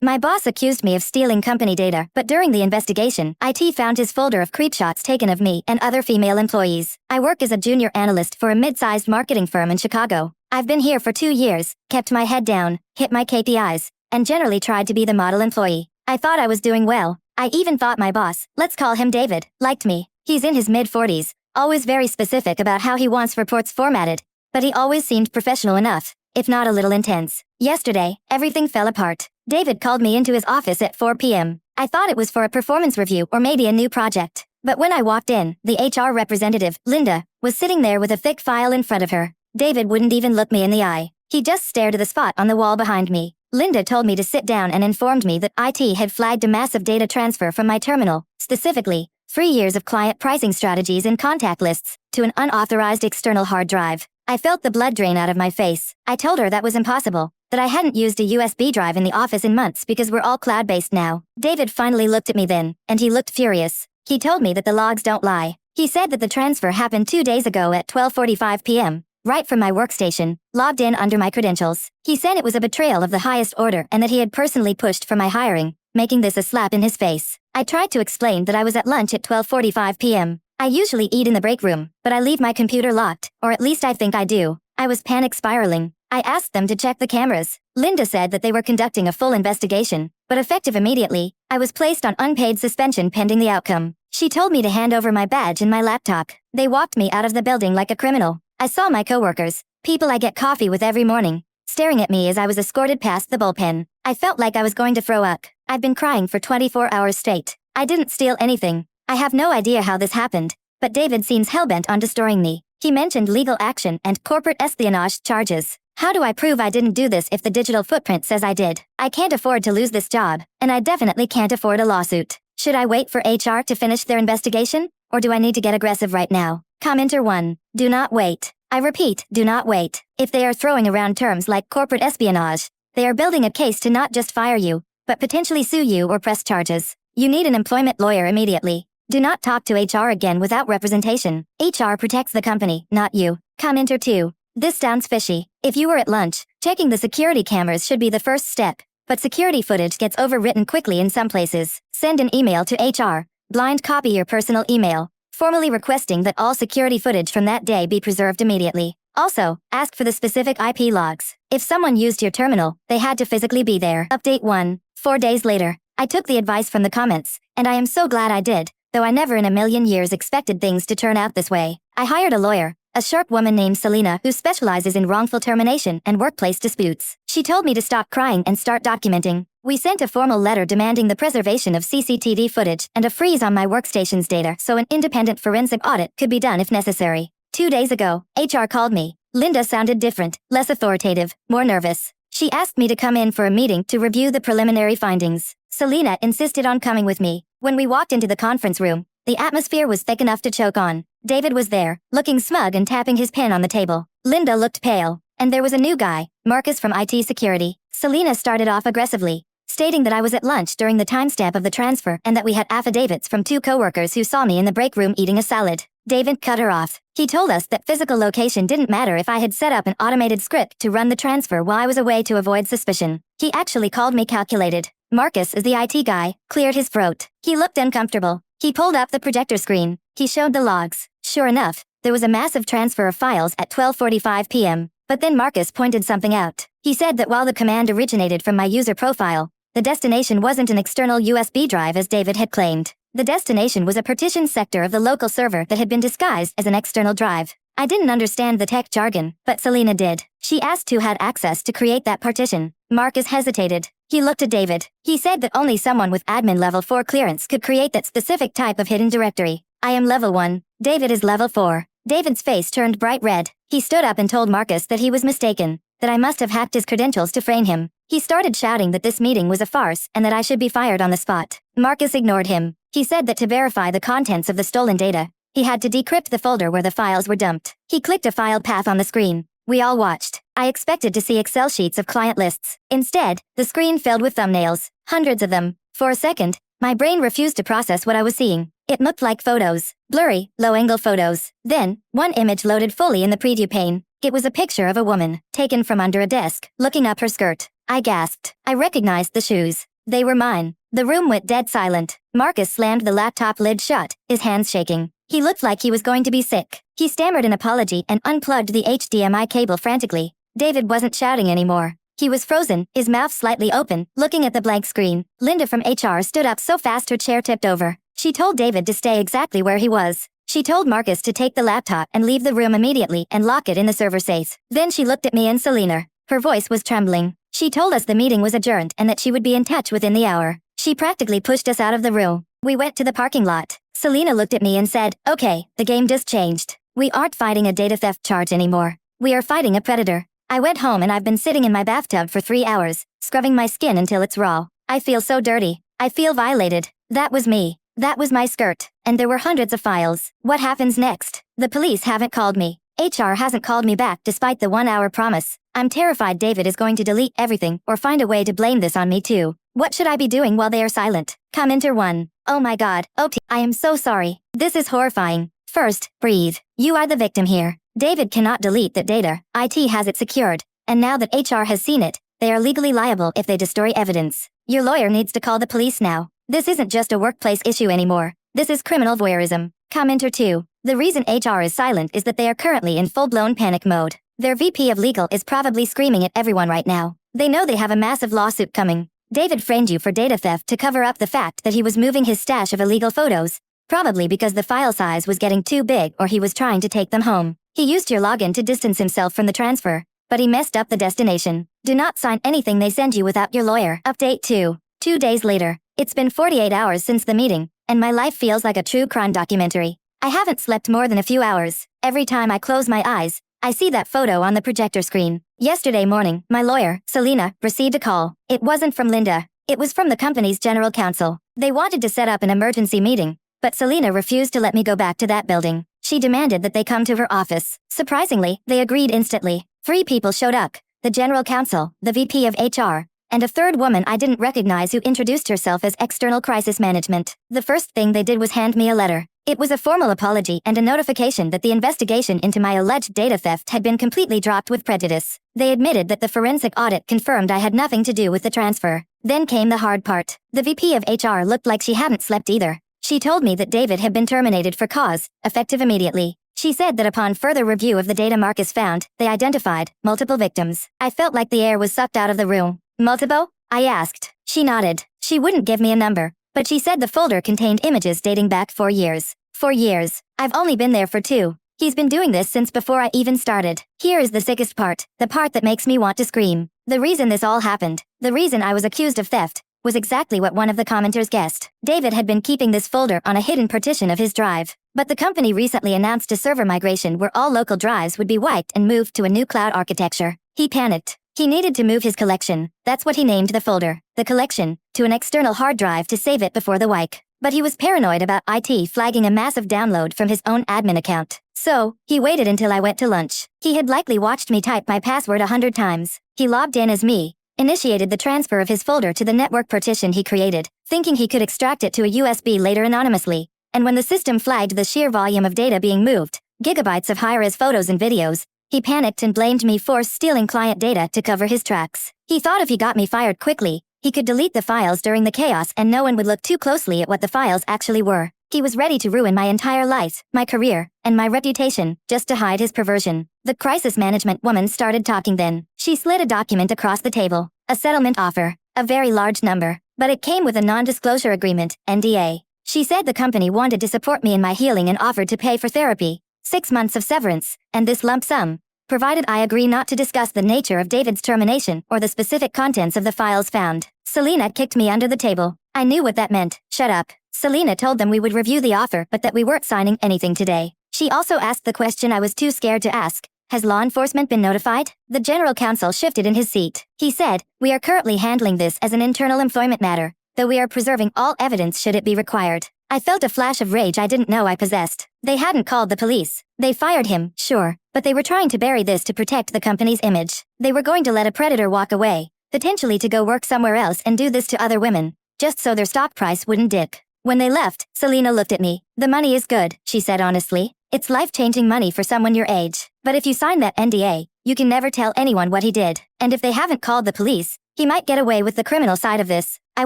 My boss accused me of stealing company data, but during the investigation, IT found his folder of creepshots taken of me and other female employees. I work as a junior analyst for a mid-sized marketing firm in Chicago. I've been here for 2 years, kept my head down, hit my KPIs, and generally tried to be the model employee. I thought I was doing well. I even thought my boss, let's call him David, liked me. He's in his mid-40s, always very specific about how he wants reports formatted, but he always seemed professional enough, if not a little intense. Yesterday, everything fell apart. David called me into his office at 4 p.m. I thought it was for a performance review or maybe a new project. But when I walked in, the HR representative, Linda, was sitting there with a thick file in front of her. David wouldn't even look me in the eye. He just stared at the spot on the wall behind me. Linda told me to sit down and informed me that IT had flagged a massive data transfer from my terminal, specifically, 3 years of client pricing strategies and contact lists, to an unauthorized external hard drive. I felt the blood drain out of my face. I told her that was impossible, that I hadn't used a USB drive in the office in months because we're all cloud-based now. David finally looked at me then, and he looked furious. He told me that the logs don't lie. He said that the transfer happened 2 days ago at 12:45 p.m., right from my workstation, logged in under my credentials. He said it was a betrayal of the highest order and that he had personally pushed for my hiring, making this a slap in his face. I tried to explain that I was at lunch at 12:45 p.m. I usually eat in the break room, but I leave my computer locked, or at least I think I do. I was panic spiraling. I asked them to check the cameras. Linda said that they were conducting a full investigation, but effective immediately, I was placed on unpaid suspension pending the outcome. She told me to hand over my badge and my laptop. They walked me out of the building like a criminal. I saw my coworkers, people I get coffee with every morning, staring at me as I was escorted past the bullpen. I felt like I was going to throw up. I've been crying for 24 hours straight. I didn't steal anything. I have no idea how this happened, but David seems hellbent on destroying me. He mentioned legal action and corporate espionage charges. How do I prove I didn't do this if the digital footprint says I did? I can't afford to lose this job, and I definitely can't afford a lawsuit. Should I wait for HR to finish their investigation, or do I need to get aggressive right now? Commenter 1. Do not wait. I repeat, do not wait. If they are throwing around terms like corporate espionage, they are building a case to not just fire you, but potentially sue you or press charges. You need an employment lawyer immediately. Do not talk to HR again without representation. HR protects the company, not you. Commenter 2. This sounds fishy. If you were at lunch, checking the security cameras should be the first step, but security footage gets overwritten quickly in some places. Send an email to HR. Blind copy your personal email, formally requesting that all security footage from that day be preserved immediately. Also, ask for the specific IP logs. If someone used your terminal, they had to physically be there. Update 1. 4 days later. I took the advice from the comments, and I am so glad I did, though I never in a million years expected things to turn out this way. I hired a lawyer, a sharp woman named Selena who specializes in wrongful termination and workplace disputes. She told me to stop crying and start documenting. We sent a formal letter demanding the preservation of CCTV footage and a freeze on my workstation's data so an independent forensic audit could be done if necessary. 2 days ago, HR called me. Linda sounded different, less authoritative, more nervous. She asked me to come in for a meeting to review the preliminary findings. Selena insisted on coming with me. When we walked into the conference room, the atmosphere was thick enough to choke on. David was there, looking smug and tapping his pen on the table. Linda looked pale, and there was a new guy, Marcus from IT security. Selena started off aggressively, stating that I was at lunch during the timestamp of the transfer and that we had affidavits from 2 coworkers who saw me in the break room eating a salad. David cut her off. He told us that physical location didn't matter if I had set up an automated script to run the transfer while I was away to avoid suspicion. He actually called me calculated. Marcus is the IT guy, cleared his throat. He looked uncomfortable. He pulled up the projector screen. He showed the logs. Sure enough, there was a massive transfer of files at 12:45 p.m. But then Marcus pointed something out. He said that while the command originated from my user profile, the destination wasn't an external USB drive as David had claimed. The destination was a partitioned sector of the local server that had been disguised as an external drive. I didn't understand the tech jargon, but Selena did. She asked who had access to create that partition. Marcus hesitated. He looked at David. He said that only someone with admin level 4 clearance could create that specific type of hidden directory. I am level 1. David is level 4. David's face turned bright red. He stood up and told Marcus that he was mistaken, that I must have hacked his credentials to frame him. He started shouting that this meeting was a farce and that I should be fired on the spot. Marcus ignored him. He said that to verify the contents of the stolen data, he had to decrypt the folder where the files were dumped. He clicked a file path on the screen. We all watched. I expected to see Excel sheets of client lists. Instead, the screen filled with thumbnails, hundreds of them. For a second, my brain refused to process what I was seeing. It looked like photos, blurry, low-angle photos. Then, one image loaded fully in the preview pane. It was a picture of a woman, taken from under a desk, looking up her skirt. I gasped. I recognized the shoes. They were mine. The room went dead silent. Marcus slammed the laptop lid shut, his hands shaking. He looked like he was going to be sick. He stammered an apology and unplugged the HDMI cable frantically. David wasn't shouting anymore. He was frozen, his mouth slightly open, looking at the blank screen. Linda from HR stood up so fast her chair tipped over. She told David to stay exactly where he was. She told Marcus to take the laptop and leave the room immediately and lock it in the server safe. Then she looked at me and Selena. Her voice was trembling. She told us the meeting was adjourned and that she would be in touch within the hour. She practically pushed us out of the room. We went to the parking lot. Selena looked at me and said, "Okay, the game just changed. We aren't fighting a data theft charge anymore. We are fighting a predator." I went home and I've been sitting in my bathtub for 3 hours, scrubbing my skin until it's raw. I feel so dirty. I feel violated. That was me. That was my skirt. And there were hundreds of files. What happens next? The police haven't called me. HR hasn't called me back despite the 1-hour promise. I'm terrified David is going to delete everything or find a way to blame this on me too. What should I be doing while they are silent? Commenter 1. Oh my god, OT, I am so sorry. This is horrifying. First, breathe. You are the victim here. David cannot delete that data. IT has it secured. And now that HR has seen it, they are legally liable if they destroy evidence. Your lawyer needs to call the police now. This isn't just a workplace issue anymore. This is criminal voyeurism. Commenter 2. The reason HR is silent is that they are currently in full-blown panic mode. Their VP of legal is probably screaming at everyone right now. They know they have a massive lawsuit coming. David framed you for data theft to cover up the fact that he was moving his stash of illegal photos. Probably because the file size was getting too big or he was trying to take them home. He used your login to distance himself from the transfer, but he messed up the destination. Do not sign anything they send you without your lawyer. Update 2. 2 days later. It's been 48 hours since the meeting, and my life feels like a true crime documentary. I haven't slept more than a few hours. Every time I close my eyes, I see that photo on the projector screen. Yesterday morning, my lawyer, Selena, received a call. It wasn't from Linda. It was from the company's general counsel. They wanted to set up an emergency meeting, but Selena refused to let me go back to that building. She demanded that they come to her office. Surprisingly, they agreed instantly. 3 people showed up. The general counsel, the VP of HR, and a third woman I didn't recognize who introduced herself as External Crisis Management. The first thing they did was hand me a letter. It was a formal apology and a notification that the investigation into my alleged data theft had been completely dropped with prejudice. They admitted that the forensic audit confirmed I had nothing to do with the transfer. Then came the hard part. The VP of HR looked like she hadn't slept either. She told me that David had been terminated for cause, effective immediately. She said that upon further review of the data Marcus found, they identified multiple victims. I felt like the air was sucked out of the room. Multiple? I asked. She nodded. She wouldn't give me a number, but she said the folder contained images dating back 4 years. 4 years. I've only been there for 2. He's been doing this since before I even started. Here is the sickest part, the part that makes me want to scream. The reason this all happened, the reason I was accused of theft, was exactly what one of the commenters guessed. David had been keeping this folder on a hidden partition of his drive, but the company recently announced a server migration where all local drives would be wiped and moved to a new cloud architecture. He panicked. He needed to move his collection, that's what he named the folder, the collection, to an external hard drive to save it before the wipe. But he was paranoid about IT flagging a massive download from his own admin account. So, he waited until I went to lunch. He had likely watched me type my password 100 times. He logged in as me, initiated the transfer of his folder to the network partition he created, thinking he could extract it to a USB later anonymously. And when the system flagged the sheer volume of data being moved, gigabytes of high-res photos and videos, he panicked and blamed me for stealing client data to cover his tracks. He thought if he got me fired quickly, he could delete the files during the chaos and no one would look too closely at what the files actually were. He was ready to ruin my entire life, my career, and my reputation, just to hide his perversion. The crisis management woman started talking then. She slid a document across the table. A settlement offer. A very large number. But it came with a non-disclosure agreement, NDA. She said the company wanted to support me in my healing and offered to pay for therapy, 6 months of severance, and this lump sum, provided I agree not to discuss the nature of David's termination or the specific contents of the files found. Selena kicked me under the table. I knew what that meant. Shut up. Selena told them we would review the offer but that we weren't signing anything today. She also asked the question I was too scared to ask. Has law enforcement been notified? The general counsel shifted in his seat. He said, we are currently handling this as an internal employment matter, though we are preserving all evidence should it be required. I felt a flash of rage I didn't know I possessed. They hadn't called the police. They fired him, sure, but they were trying to bury this to protect the company's image. They were going to let a predator walk away, potentially to go work somewhere else and do this to other women, just so their stock price wouldn't dip. When they left, Selena looked at me. The money is good, she said honestly. It's life-changing money for someone your age. But if you sign that NDA, you can never tell anyone what he did. And if they haven't called the police, He might get away with the criminal side of this. I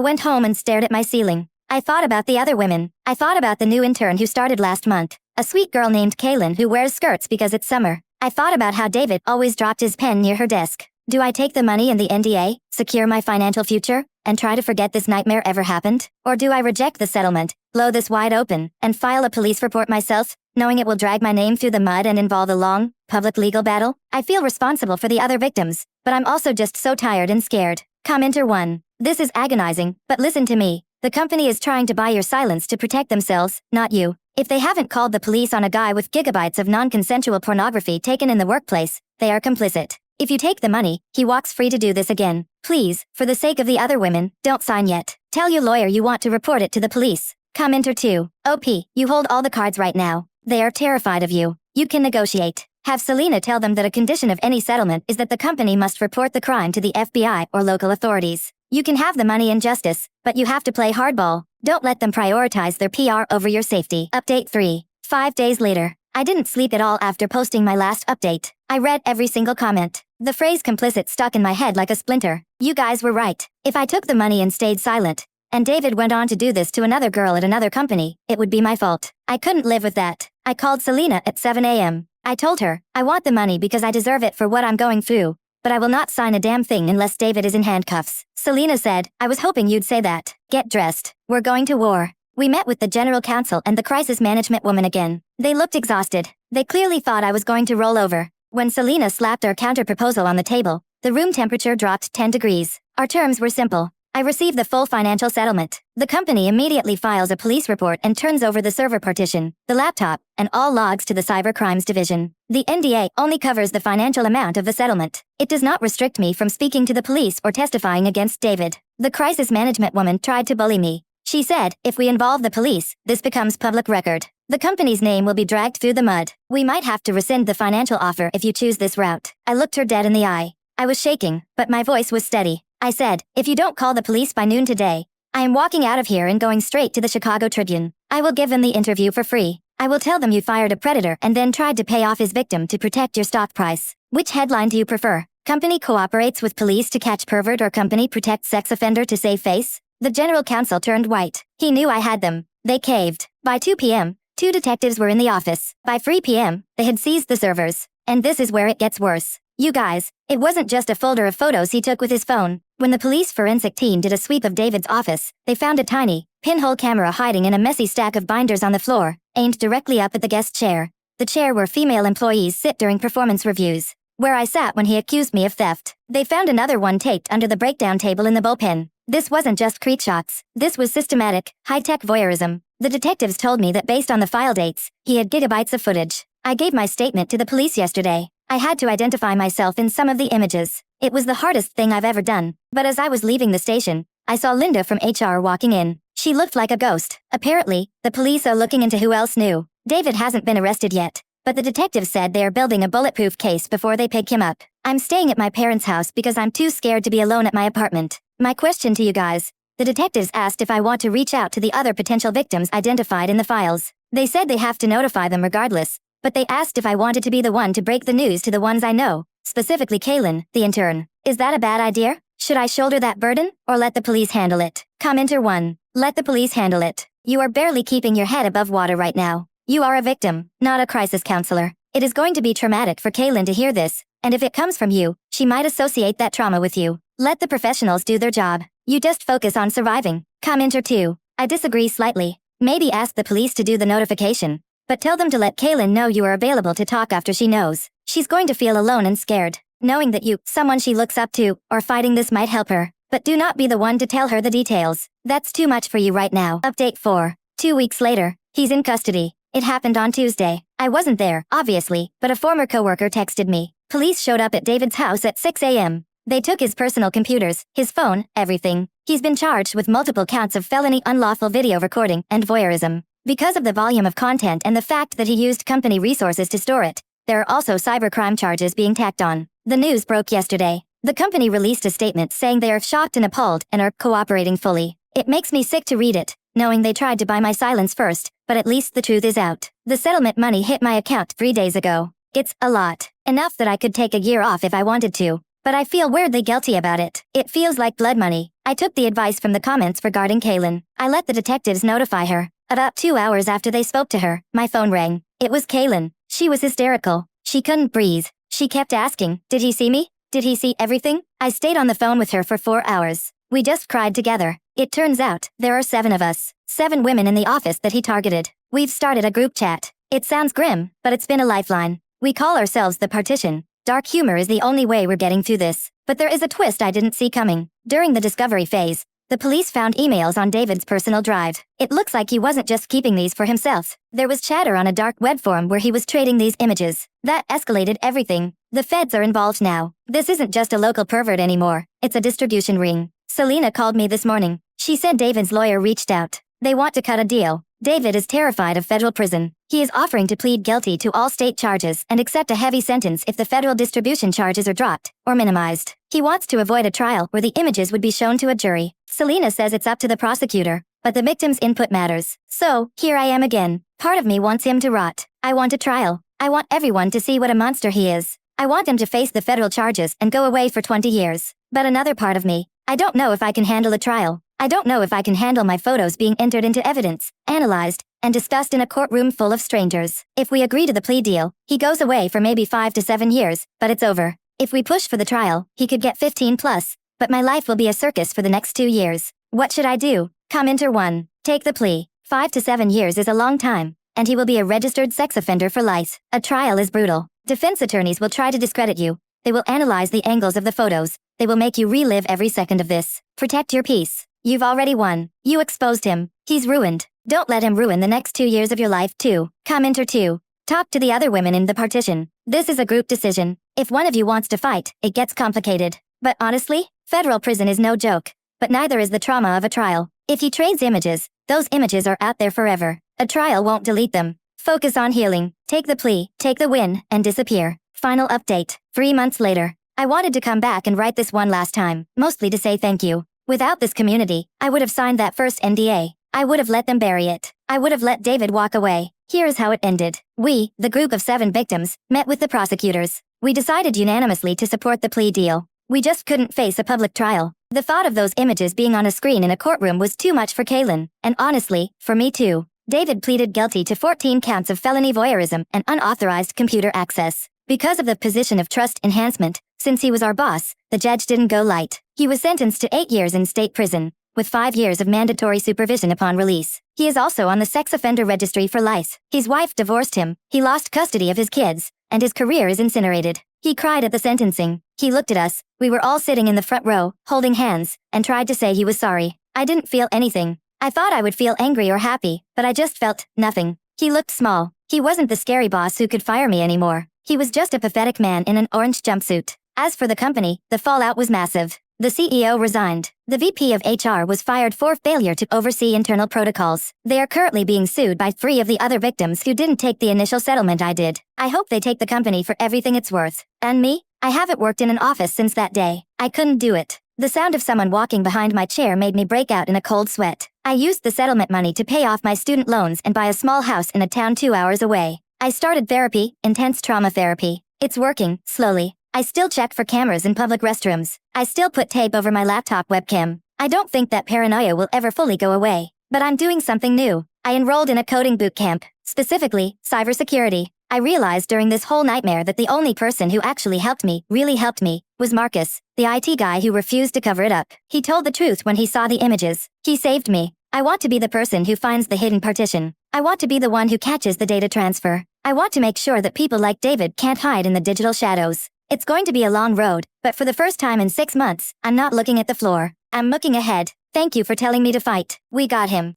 went home and stared at my ceiling. I thought about the other women. I thought about the new intern who started last month. A sweet girl named Kaylin who wears skirts because it's summer. I thought about how David always dropped his pen near her desk. Do I take the money and the NDA, secure my financial future, and try to forget this nightmare ever happened? Or do I reject the settlement, blow this wide open, and file a police report myself, knowing it will drag my name through the mud and involve a long, public legal battle? I feel responsible for the other victims, but I'm also just so tired and scared. Commenter 1. This is agonizing, but listen to me. The company is trying to buy your silence to protect themselves, not you. If they haven't called the police on a guy with gigabytes of non-consensual pornography taken in the workplace, they are complicit. If you take the money, he walks free to do this again. Please, for the sake of the other women, don't sign yet. Tell your lawyer you want to report it to the police. Commenter 2. OP, you hold all the cards right now. They are terrified of you. You can negotiate. Have Selena tell them that a condition of any settlement is that the company must report the crime to the FBI or local authorities. You can have the money and justice, but you have to play hardball. Don't let them prioritize their PR over your safety. Update 3. 5 days later. I didn't sleep at all after posting my last update. I read every single comment. The phrase complicit stuck in my head like a splinter. You guys were right. If I took the money and stayed silent, and David went on to do this to another girl at another company, it would be my fault. I couldn't live with that. I called Selena at 7 a.m. I told her, I want the money because I deserve it for what I'm going through, but I will not sign a damn thing unless David is in handcuffs. Selena said, I was hoping you'd say that. Get dressed. We're going to war. We met with the general counsel and the crisis management woman again. They looked exhausted. They clearly thought I was going to roll over. When Selena slapped our counter-proposal on the table, the room temperature dropped 10 degrees. Our terms were simple. I received the full financial settlement. The company immediately files a police report and turns over the server partition, the laptop, and all logs to the Cyber Crimes Division. The NDA only covers the financial amount of the settlement. It does not restrict me from speaking to the police or testifying against David. The crisis management woman tried to bully me. She said, if we involve the police, this becomes public record. The company's name will be dragged through the mud. We might have to rescind the financial offer if you choose this route. I looked her dead in the eye. I was shaking, but my voice was steady. I said, if you don't call the police by noon today, I am walking out of here and going straight to the Chicago Tribune. I will give them the interview for free. I will tell them you fired a predator and then tried to pay off his victim to protect your stock price. Which headline do you prefer? Company cooperates with police to catch pervert or company protects sex offender to save face? The general counsel turned white. He knew I had them. They caved. By 2 p.m., 2 detectives were in the office. By 3 p.m., they had seized the servers. And this is where it gets worse. You guys, it wasn't just a folder of photos he took with his phone. When the police forensic team did a sweep of David's office, they found a tiny, pinhole camera hiding in a messy stack of binders on the floor, aimed directly up at the guest chair. The chair where female employees sit during performance reviews. Where I sat when he accused me of theft. They found another one taped under the breakdown table in the bullpen. This wasn't just creepshots. This was systematic, high-tech voyeurism. The detectives told me that based on the file dates, he had gigabytes of footage. I gave my statement to the police yesterday. I had to identify myself in some of the images. It was the hardest thing I've ever done. But as I was leaving the station, I saw Linda from HR walking in. She looked like a ghost. Apparently, the police are looking into who else knew. David hasn't been arrested yet, but the detectives said they are building a bulletproof case before they pick him up. I'm staying at my parents' house because I'm too scared to be alone at my apartment. My question to you guys. The detectives asked if I want to reach out to the other potential victims identified in the files. They said they have to notify them regardless, but they asked if I wanted to be the one to break the news to the ones I know, specifically Kaylin, the intern. Is that a bad idea? Should I shoulder that burden, or let the police handle it? Commenter 1. Let the police handle it. You are barely keeping your head above water right now. You are a victim, not a crisis counselor. It is going to be traumatic for Kaylin to hear this, and if it comes from you, she might associate that trauma with you. Let the professionals do their job. You just focus on surviving. Commenter 2. I disagree slightly. Maybe ask the police to do the notification, but tell them to let Kaylin know you are available to talk after she knows. She's going to feel alone and scared, knowing that you, someone she looks up to, are fighting this might help her. But do not be the one to tell her the details. That's too much for you right now. Update 4. 2 weeks later, he's in custody. It happened on Tuesday. I wasn't there, obviously, but a former coworker texted me. Police showed up at David's house at 6 a.m. They took his personal computers, his phone, everything. He's been charged with multiple counts of felony unlawful video recording and voyeurism. Because of the volume of content and the fact that he used company resources to store it, there are also cybercrime charges being tacked on. The news broke yesterday. The company released a statement saying they are shocked and appalled and are cooperating fully. It makes me sick to read it, knowing they tried to buy my silence first, but at least the truth is out. The settlement money hit my account 3 days ago. It's a lot. Enough that I could take a year off if I wanted to. but I feel weirdly guilty about it. It feels like blood money. I took the advice from the comments regarding Kaylin. I let the detectives notify her. About 2 hours after they spoke to her, my phone rang. It was Kaylin. She was hysterical. She couldn't breathe. She kept asking, "Did he see me? Did he see everything?" I stayed on the phone with her for 4 hours. We just cried together. It turns out, there are 7 of us. 7 women in the office that he targeted. We've started a group chat. It sounds grim, but it's been a lifeline. We call ourselves the Partition. Dark humor is the only way we're getting through this. But there is a twist I didn't see coming. During the discovery phase, the police found emails on David's personal drive. It looks like he wasn't just keeping these for himself. There was chatter on a dark web forum where he was trading these images. That escalated everything. The feds are involved now. This isn't just a local pervert anymore. It's a distribution ring. Selena called me this morning. She said David's lawyer reached out. They want to cut a deal. David is terrified of federal prison. He is offering to plead guilty to all state charges and accept a heavy sentence if the federal distribution charges are dropped or minimized. He wants to avoid a trial where the images would be shown to a jury. Selena says it's up to the prosecutor, but the victim's input matters. So, here I am again. Part of me wants him to rot. I want a trial. I want everyone to see what a monster he is. I want him to face the federal charges and go away for 20 years. But another part of me, I don't know if I can handle a trial. I don't know if I can handle my photos being entered into evidence, analyzed, and discussed in a courtroom full of strangers. If we agree to the plea deal, he goes away for maybe 5 to 7 years, but it's over. If we push for the trial, he could get 15 plus, but my life will be a circus for the next 2 years. What should I do? Commenter 1. Take the plea. 5 to 7 years is a long time, and he will be a registered sex offender for life. A trial is brutal. Defense attorneys will try to discredit you. They will analyze the angles of the photos. They will make you relive every second of this. Protect your peace. You've already won. You exposed him. He's ruined. Don't let him ruin the next 2 years of your life too. Commenter 2. Talk to the other women in the partition. This is a group decision. If one of you wants to fight, it gets complicated. But honestly, federal prison is no joke. But neither is the trauma of a trial. If he trades images, those images are out there forever. A trial won't delete them. Focus on healing. Take the plea, take the win, and disappear. Final update. 3 months later. I wanted to come back and write this one last time, mostly to say thank you. Without this community, I would have signed that first NDA. I would have let them bury it. I would have let David walk away. Here's how it ended. We, the group of 7 victims, met with the prosecutors. We decided unanimously to support the plea deal. We just couldn't face a public trial. The thought of those images being on a screen in a courtroom was too much for Kaylin, and honestly, for me too. David pleaded guilty to 14 counts of felony voyeurism and unauthorized computer access. Because of the position of trust enhancement, since he was our boss, the judge didn't go light. He was sentenced to 8 years in state prison, with 5 years of mandatory supervision upon release. He is also on the sex offender registry for life. His wife divorced him, he lost custody of his kids, and his career is incinerated. He cried at the sentencing. He looked at us, we were all sitting in the front row, holding hands, and tried to say he was sorry. I didn't feel anything. I thought I would feel angry or happy, but I just felt nothing. He looked small. He wasn't the scary boss who could fire me anymore. He was just a pathetic man in an orange jumpsuit. As for the company, the fallout was massive. The CEO resigned. The VP of HR was fired for failure to oversee internal protocols. They are currently being sued by 3 of the other victims who didn't take the initial settlement I did. I hope they take the company for everything it's worth. And me? I haven't worked in an office since that day. I couldn't do it. The sound of someone walking behind my chair made me break out in a cold sweat. I used the settlement money to pay off my student loans and buy a small house in a town 2 hours away. I started therapy, intense trauma therapy. It's working, slowly. I still check for cameras in public restrooms. I still put tape over my laptop webcam. I don't think that paranoia will ever fully go away. But I'm doing something new. I enrolled in a coding boot camp, specifically, cybersecurity. I realized during this whole nightmare that the only person who actually really helped me, was Marcus, the IT guy who refused to cover it up. He told the truth when he saw the images. He saved me. I want to be the person who finds the hidden partition. I want to be the one who catches the data transfer. I want to make sure that people like David can't hide in the digital shadows. It's going to be a long road, but for the first time in 6 months, I'm not looking at the floor. I'm looking ahead. Thank you for telling me to fight. We got him.